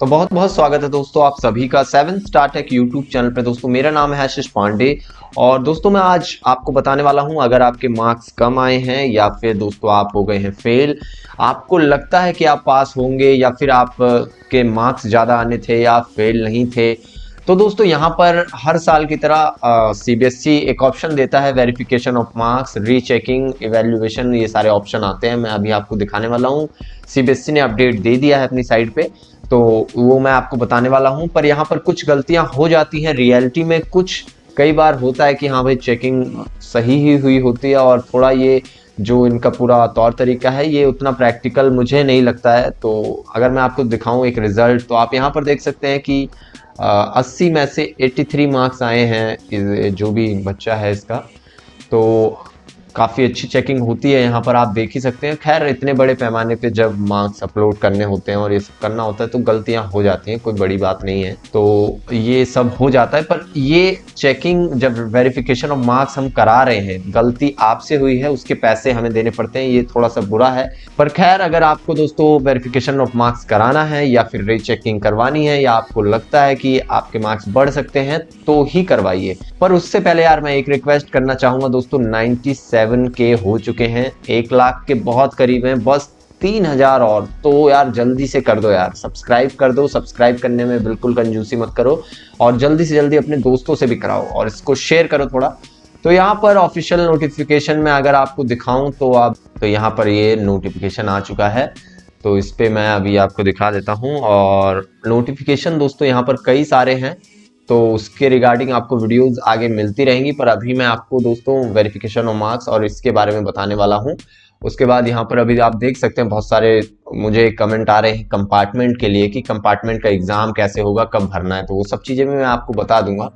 तो बहुत बहुत स्वागत है दोस्तों आप सभी का 7 स्टार टेक यूट्यूब चैनल पे। दोस्तों मेरा नाम है आशीष पांडे और दोस्तों मैं आज आपको बताने वाला हूं, अगर आपके मार्क्स कम आए हैं या फिर दोस्तों आप हो गए हैं फेल, आपको लगता है कि आप पास होंगे या फिर आप के मार्क्स ज़्यादा आने थे या आप फेल नहीं थे, तो दोस्तों यहाँ पर हर साल की तरह सीबीएसई एक ऑप्शन देता है, verification of marks, rechecking, evaluation, ये सारे ऑप्शन आते हैं। मैं अभी आपको दिखाने वाला हूँ। सीबीएसई ने अपडेट दे दिया है अपनी साइट पे, तो वो मैं आपको बताने वाला हूं। पर यहाँ पर कुछ गलतियां हो जाती हैं रियलिटी में। कुछ कई बार होता है कि हाँ भाई चेकिंग सही ही हुई होती है और थोड़ा ये जो इनका पूरा तौर तरीका है ये उतना प्रैक्टिकल मुझे नहीं लगता है। तो अगर मैं आपको दिखाऊं एक रिजल्ट, तो आप यहाँ पर देख सकते हैं कि 80 में से 83 मार्क्स आए हैं जो भी बच्चा है इसका। तो काफ़ी अच्छी चेकिंग होती है यहाँ पर, आप देख ही सकते हैं। खैर इतने बड़े पैमाने पे जब मार्क्स अपलोड करने होते हैं और ये सब करना होता है तो गलतियाँ हो जाती हैं, कोई बड़ी बात नहीं है। तो ये सब हो जाता है, पर ये चेकिंग जब वेरिफिकेशन ऑफ मार्क्स हम करा रहे हैं, गलती आपसे हुई है, उसके पैसे हमें देने पड़ते हैं, ये थोड़ा सा बुरा है। पर खैर अगर आपको दोस्तों वेरिफिकेशन ऑफ मार्क्स कराना है या फिर रीचेकिंग करवानी है या आपको लगता है कि आपके मार्क्स बढ़ सकते हैं तो ही करवाइए। पर उससे पहले यार मैं एक रिक्वेस्ट करना चाहूँगा दोस्तों, 97 के हो चुके हैं, 1 लाख के बहुत करीब हैं, बस 3000 और। तो यार जल्दी से कर दो यार, सब्सक्राइब कर दो। सब्सक्राइब करने में बिल्कुल कंजूसी मत करो और जल्दी से जल्दी अपने दोस्तों से भी कराओ और इसको शेयर करो थोड़ा। तो यहाँ पर ऑफिशियल नोटिफिकेशन में अगर आपको दिखाऊं तो यहाँ पर ये नोटिफिकेशन आ चुका है। तो इस पे मैं अभी आपको दिखा देता हूँ और नोटिफिकेशन दोस्तों यहाँ पर कई सारे हैं, तो उसके रिगार्डिंग आपको वीडियोस आगे मिलती रहेंगी। पर अभी मैं आपको दोस्तों वेरिफिकेशन ऑफ मार्क्स और इसके बारे में बताने वाला हूँ। उसके बाद यहाँ पर अभी आप देख सकते हैं बहुत सारे मुझे कमेंट आ रहे हैं कंपार्टमेंट के लिए कि कंपार्टमेंट का एग्जाम कैसे होगा, कब भरना है, तो वो सब चीज़ें मैं आपको बता दूंगा।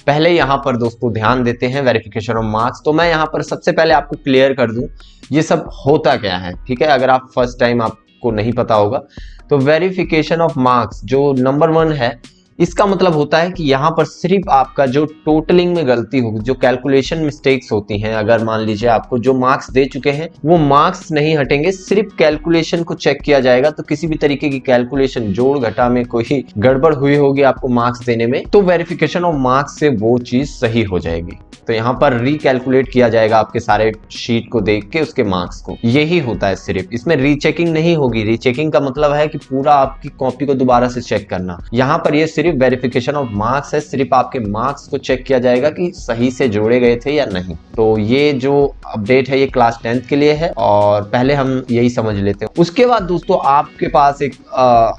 पहले यहाँ पर दोस्तों ध्यान देते हैं वेरिफिकेशन ऑफ मार्क्स। तो मैं यहाँ पर सबसे पहले आपको क्लियर कर दूं ये सब होता क्या है, ठीक है। अगर आप फर्स्ट टाइम आपको नहीं पता होगा तो वेरिफिकेशन ऑफ मार्क्स जो नंबर 1 है, इसका मतलब होता है कि यहाँ पर सिर्फ आपका जो टोटलिंग में गलती होगी, जो कैलकुलेशन मिस्टेक्स होती हैं, अगर मान लीजिए आपको जो मार्क्स दे चुके हैं वो मार्क्स नहीं हटेंगे, सिर्फ कैलकुलेशन को चेक किया जाएगा। तो किसी भी तरीके की कैलकुलेशन जोड़ घटा में कोई गड़बड़ हुई होगी आपको मार्क्स देने में, तो वेरिफिकेशन ऑफ मार्क्स से वो चीज सही हो जाएगी। तो यहाँ पर रिकैलकुलेट किया जाएगा आपके सारे शीट को देख के उसके मार्क्स को, यही होता है सिर्फ। इसमें रीचेकिंग नहीं होगी। रीचेकिंग का मतलब है कि पूरा आपकी कॉपी को दोबारा से चेक करना। यहाँ पर ये सिर्फ वेरिफिकेशन ऑफ मार्क्स है, सिर्फ आपके मार्क्स को चेक किया जाएगा कि सही से जोड़े गए थे या नहीं। तो ये जो अपडेट है ये क्लास 10th के लिए है और पहले हम यही समझ लेते हैं। उसके बाद दोस्तों आपके पास एक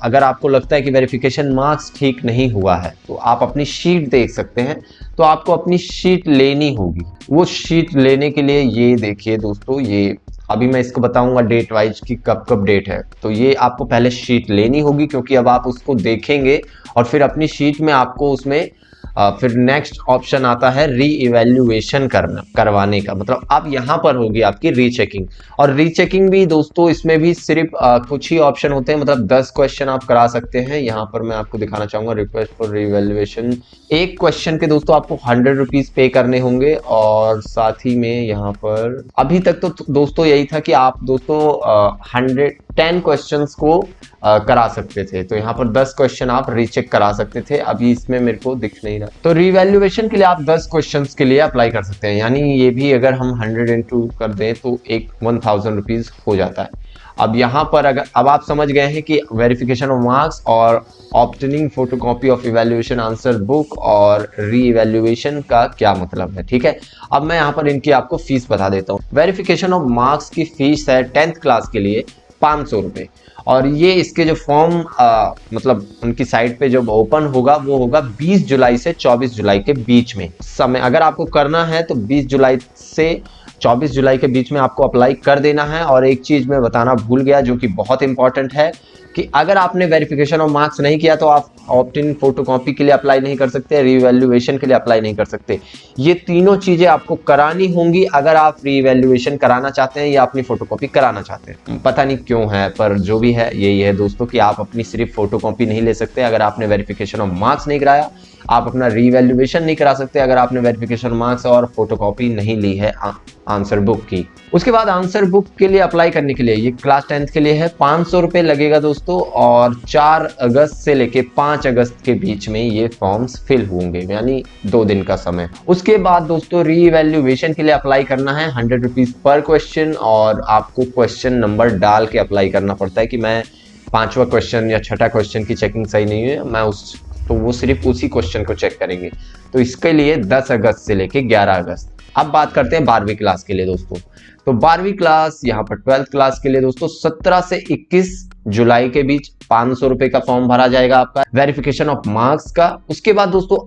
अगर आपको लगता है कि वेरिफिकेशन मार्क्स ठीक नहीं हुआ है तो आप अपनी शीट देख सकते हैं। तो आपको अपनी शीट लेनी होगी। वो शीट लेने के लिए ये देखिए दोस्तों, ये अभी मैं इसको बताऊंगा डेट वाइज कि कब कब डेट है। तो ये आपको पहले शीट लेनी होगी क्योंकि अब आप उसको देखेंगे और फिर अपनी शीट में आपको उसमें फिर नेक्स्ट ऑप्शन आता है री इवैल्यूएशन करवाने का, मतलब अब यहाँ पर होगी आपकी रीचेकिंग। और रीचेकिंग भी दोस्तों इसमें भी सिर्फ कुछ ही ऑप्शन होते हैं, मतलब 10 क्वेश्चन आप करा सकते हैं। यहाँ पर मैं आपको दिखाना चाहूंगा रिक्वेस्ट फॉर री इवैल्यूएशन। एक क्वेश्चन के दोस्तों आपको 100 रुपीज पे करने होंगे और साथ ही में यहाँ पर अभी तक तो दोस्तों यही था कि आप दोस्तों 110 क्वेश्चंस को करा सकते थे। तो यहाँ पर 10 क्वेश्चन आप रीचेक करा सकते थे। अभी इसमें मेरे को दिख नहीं रहा, तो रीवैल्यूएशन के लिए आप 10 क्वेश्चंस के लिए अप्लाई कर सकते हैं। यानी ये भी अगर हम 102 कर दें तो एक 1000 रुपीज हो जाता है। अब यहाँ पर अगर अब आप समझ गए हैं कि वेरिफिकेशन ऑफ मार्क्स और obtaining photocopy of evaluation answer book और री इवैल्यूएशन का क्या मतलब है, ठीक है। अब मैं यहाँ पर इनकी आपको फीस बता देता हूँ। वेरिफिकेशन ऑफ मार्क्स की फीस है 10th क्लास के लिए 500 रुपये और ये इसके जो फॉर्म मतलब उनकी साइट पे जब ओपन होगा वो होगा 20 जुलाई से 24 जुलाई के बीच में समय। अगर आपको करना है तो 20 जुलाई से 24 जुलाई के बीच में आपको अप्लाई कर देना है। और एक चीज मैं बताना भूल गया जो कि बहुत इंपॉर्टेंट है कि अगर आपने वेरिफिकेशन ऑफ मार्क्स नहीं किया तो आप ऑप्ट-इन फोटोकॉपी के लिए अप्लाई नहीं कर सकते, रीवैल्यूएशन के लिए अप्लाई नहीं कर सकते। ये तीनों चीजें आपको करानी होंगी अगर आप रीवैल्यूएशन कराना चाहते हैं या अपनी फोटोकॉपी कराना चाहते हैं। पता नहीं क्यों है, पर जो भी है यही है दोस्तों कि आप अपनी सिर्फ फोटोकॉपी नहीं ले सकते अगर आपने वेरिफिकेशन ऑफ मार्क्स नहीं कराया। आप अपना रीवैल्यूएशन नहीं करा सकते अगर आपने वेरिफिकेशन मार्क्स और फोटोकॉपी नहीं ली है आंसर बुक की। उसके बाद आंसर बुक के लिए अप्लाई करने के लिए, ये क्लास 10th के लिए है, 500 रुपये लगेगा दोस्तों, और 4 अगस्त से लेके 5 अगस्त के बीच में ये फॉर्म्स फिल होंगे, यानी 2 दिन का समय। उसके बाद दोस्तों रीवैल्यूएशन के लिए अप्लाई करना है 100 रुपीज पर क्वेश्चन, और आपको क्वेश्चन नंबर डाल के अप्लाई करना पड़ता है कि मैं 5वां क्वेश्चन या 6ठा क्वेश्चन की चेकिंग सही नहीं है, मैं तो वो सिर्फ उसी क्वेश्चन को चेक करेंगे। तो इसके लिए 10 अगस्त से लेके 11 अगस्त। अब बात करते हैं 12वीं क्लास के लिए दोस्तों। तो 12वीं क्लास, यहाँ पर 12th क्लास के लिए दोस्तों 17 से 21 जुलाई के बीच 500 रुपए का फॉर्म भरा जाएगा आपका वेरिफिकेशन ऑफ मार्क्स का। उसके बाद दोस्तों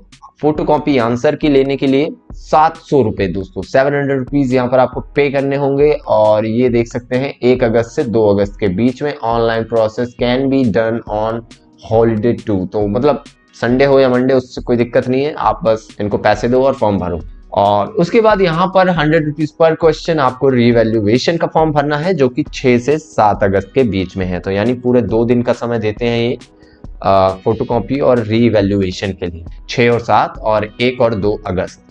फोटोकॉपी आंसर की लेने के लिए 700 रुपए दोस्तों, 700 रुपीज यहाँ पर आपको पे करने होंगे। और ये देख सकते हैं 1 अगस्त से 2 अगस्त के बीच में online process can be done on holiday 2। तो मतलब संडे हो या मंडे, उससे कोई दिक्कत नहीं है, आप बस इनको पैसे दो और फॉर्म भरो। और उसके बाद यहाँ पर 100 रुपीज पर क्वेश्चन आपको रीवैल्यूएशन का फॉर्म भरना है, जो कि 6 से 7 अगस्त के बीच में है। तो यानी पूरे 2 दिन का समय देते हैं ये फोटोकॉपी और रीवैल्यूएशन के लिए, 6 और 7 और 1 और 2 अगस्त।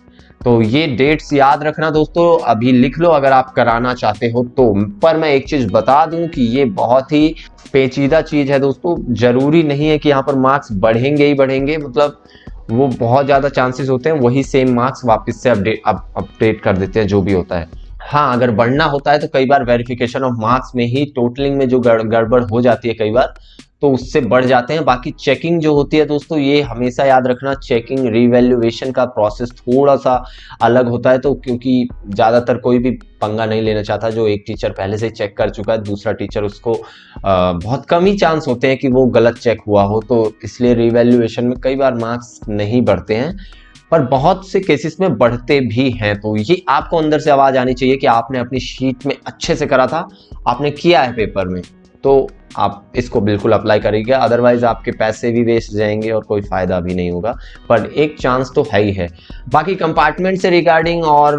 तो ये डेट्स याद रखना दोस्तों, अभी लिख लो अगर आप कराना चाहते हो तो। पर मैं एक चीज बता दूं कि ये बहुत ही पेचीदा चीज है दोस्तों, जरूरी नहीं है कि यहाँ पर मार्क्स बढ़ेंगे ही बढ़ेंगे, मतलब वो बहुत ज्यादा चांसेस होते हैं वही सेम मार्क्स वापस से अपडेट कर देते हैं, जो भी होता है। हाँ, अगर बढ़ना होता है तो कई बार वेरिफिकेशन ऑफ मार्क्स में ही टोटलिंग में जो गड़बड़ हो जाती है कई बार, तो उससे बढ़ जाते हैं। बाकी चेकिंग जो होती है दोस्तों, ये हमेशा याद रखना, चेकिंग रीवैल्यूएशन का प्रोसेस थोड़ा सा अलग होता है। तो क्योंकि ज्यादातर कोई भी पंगा नहीं लेना चाहता, जो एक टीचर पहले से चेक कर चुका है, दूसरा टीचर उसको बहुत कम ही चांस होते हैं कि वो गलत चेक हुआ हो, तो इसलिए रीवैल्यूएशन में कई बार मार्क्स नहीं बढ़ते हैं, पर बहुत से केसेस में बढ़ते भी हैं। तो ये आपको अंदर से आवाज आनी चाहिए कि आपने अपनी शीट में अच्छे से करा था, आपने किया है पेपर में, तो आप इसको बिल्कुल अप्लाई करिएगा, अदरवाइज आपके पैसे भी वेस्ट जाएंगे और कोई फायदा भी नहीं होगा। पर एक चांस तो है ही है। बाकी कंपार्टमेंट से रिगार्डिंग और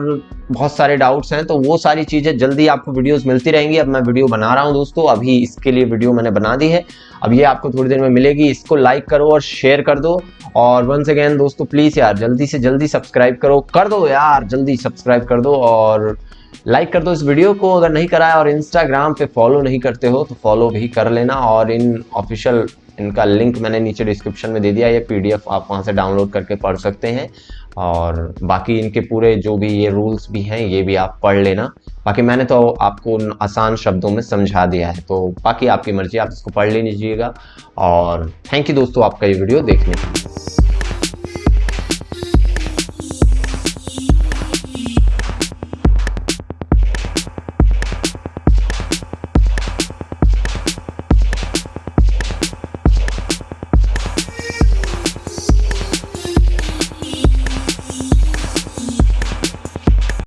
बहुत सारे डाउट्स हैं, तो वो सारी चीजें जल्दी आपको वीडियोस मिलती रहेंगी। अब मैं वीडियो बना रहा हूं दोस्तों, अभी इसके लिए वीडियो मैंने बना दी है, अब ये आपको थोड़ी देर में मिलेगी। इसको लाइक करो और शेयर कर दो, और वंस अगेन दोस्तों प्लीज यार जल्दी से जल्दी सब्सक्राइब कर दो यार, जल्दी सब्सक्राइब कर दो और लाइक कर दो इस वीडियो को अगर नहीं करा है। और इंस्टाग्राम पे फॉलो नहीं करते हो तो फॉलो भी कर लेना, और इन ऑफिशियल इनका लिंक मैंने नीचे डिस्क्रिप्शन में दे दिया, ये पीडीएफ आप वहां से डाउनलोड करके पढ़ सकते हैं। और बाकी इनके पूरे जो भी ये रूल्स भी हैं ये भी आप पढ़ लेना। बाकी मैंने तो आपको आसान शब्दों में समझा दिया है, तो बाकी आपकी मर्जी, आप इसको पढ़ लीजिएगा। और थैंक यू दोस्तों आपका ये वीडियो देखने के लिए।